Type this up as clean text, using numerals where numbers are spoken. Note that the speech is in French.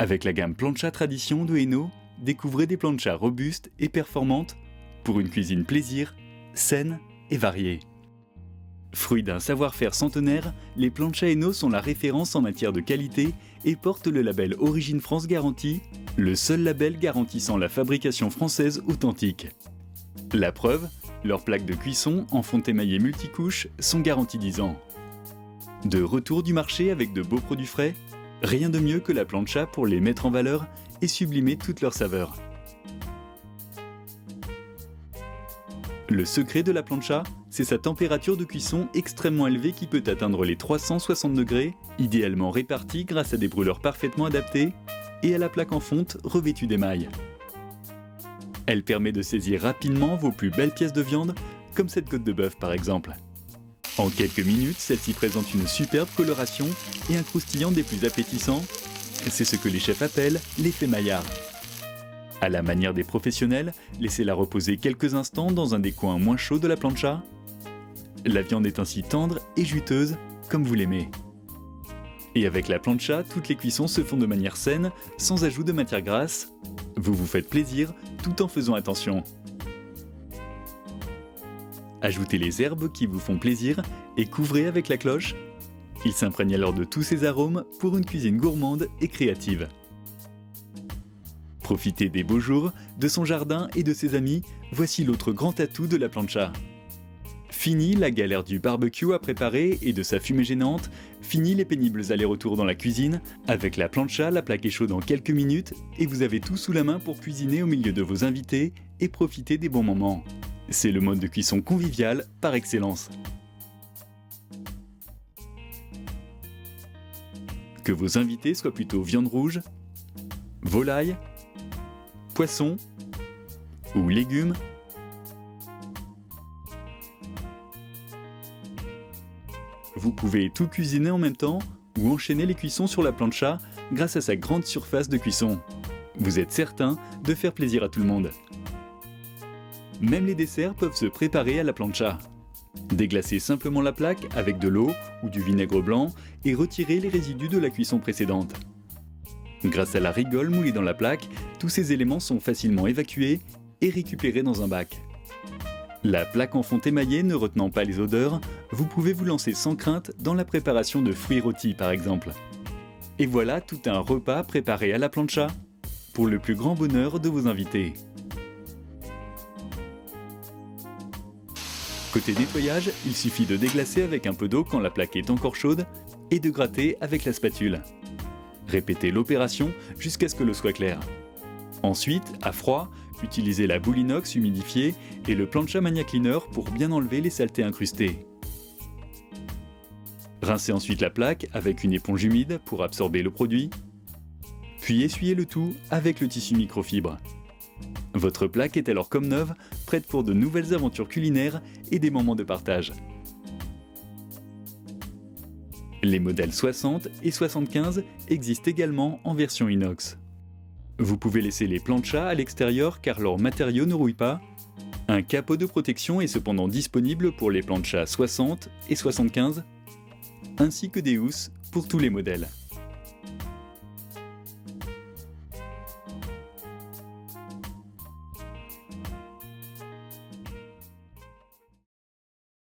Avec la gamme Plancha Tradition de Hainaut, découvrez des planchas robustes et performantes pour une cuisine plaisir, saine et variée. Fruit d'un savoir-faire centenaire, les planchas Hainaut sont la référence en matière de qualité et portent le label Origine France Garantie, le seul label garantissant la fabrication française authentique. La preuve, leurs plaques de cuisson en fonte émaillée multicouches sont garanties 10 ans. De retour du marché avec de beaux produits frais, rien de mieux que la plancha pour les mettre en valeur et sublimer toutes leurs saveurs. Le secret de la plancha, c'est sa température de cuisson extrêmement élevée qui peut atteindre les 360 degrés, idéalement répartie grâce à des brûleurs parfaitement adaptés et à la plaque en fonte revêtue d'émail. Elle permet de saisir rapidement vos plus belles pièces de viande, comme cette côte de bœuf par exemple. En quelques minutes, celle-ci présente une superbe coloration et un croustillant des plus appétissants. C'est ce que les chefs appellent l'effet Maillard. À la manière des professionnels, laissez-la reposer quelques instants dans un des coins moins chauds de la plancha. La viande est ainsi tendre et juteuse, comme vous l'aimez. Et avec la plancha, toutes les cuissons se font de manière saine, sans ajout de matière grasse. Vous vous faites plaisir tout en faisant attention. Ajoutez les herbes qui vous font plaisir et couvrez avec la cloche. Il s'imprègne alors de tous ces arômes pour une cuisine gourmande et créative. Profitez des beaux jours, de son jardin et de ses amis, voici l'autre grand atout de la plancha. Fini la galère du barbecue à préparer et de sa fumée gênante, fini les pénibles allers-retours dans la cuisine, avec la plancha, la plaque est chaude en quelques minutes et vous avez tout sous la main pour cuisiner au milieu de vos invités et profiter des bons moments. C'est le mode de cuisson convivial par excellence. Que vos invités soient plutôt viande rouge, volaille, poisson ou légumes, vous pouvez tout cuisiner en même temps ou enchaîner les cuissons sur la plancha grâce à sa grande surface de cuisson. Vous êtes certain de faire plaisir à tout le monde. Même les desserts peuvent se préparer à la plancha. Déglacez simplement la plaque avec de l'eau ou du vinaigre blanc et retirez les résidus de la cuisson précédente. Grâce à la rigole moulée dans la plaque, tous ces éléments sont facilement évacués et récupérés dans un bac. La plaque en fonte émaillée ne retenant pas les odeurs, vous pouvez vous lancer sans crainte dans la préparation de fruits rôtis par exemple. Et voilà tout un repas préparé à la plancha, pour le plus grand bonheur de vos invités. Côté nettoyage, il suffit de déglacer avec un peu d'eau quand la plaque est encore chaude et de gratter avec la spatule. Répétez l'opération jusqu'à ce que l'eau soit claire. Ensuite, à froid, utilisez la boule inox humidifiée et le Plancha Mania Cleaner pour bien enlever les saletés incrustées. Rincez ensuite la plaque avec une éponge humide pour absorber le produit, puis essuyez le tout avec le tissu microfibre. Votre plaque est alors comme neuve, prête pour de nouvelles aventures culinaires et des moments de partage. Les modèles 60 et 75 existent également en version inox. Vous pouvez laisser les planchas à l'extérieur car leur matériau ne rouille pas. Un capot de protection est cependant disponible pour les planchas 60 et 75, ainsi que des housses pour tous les modèles.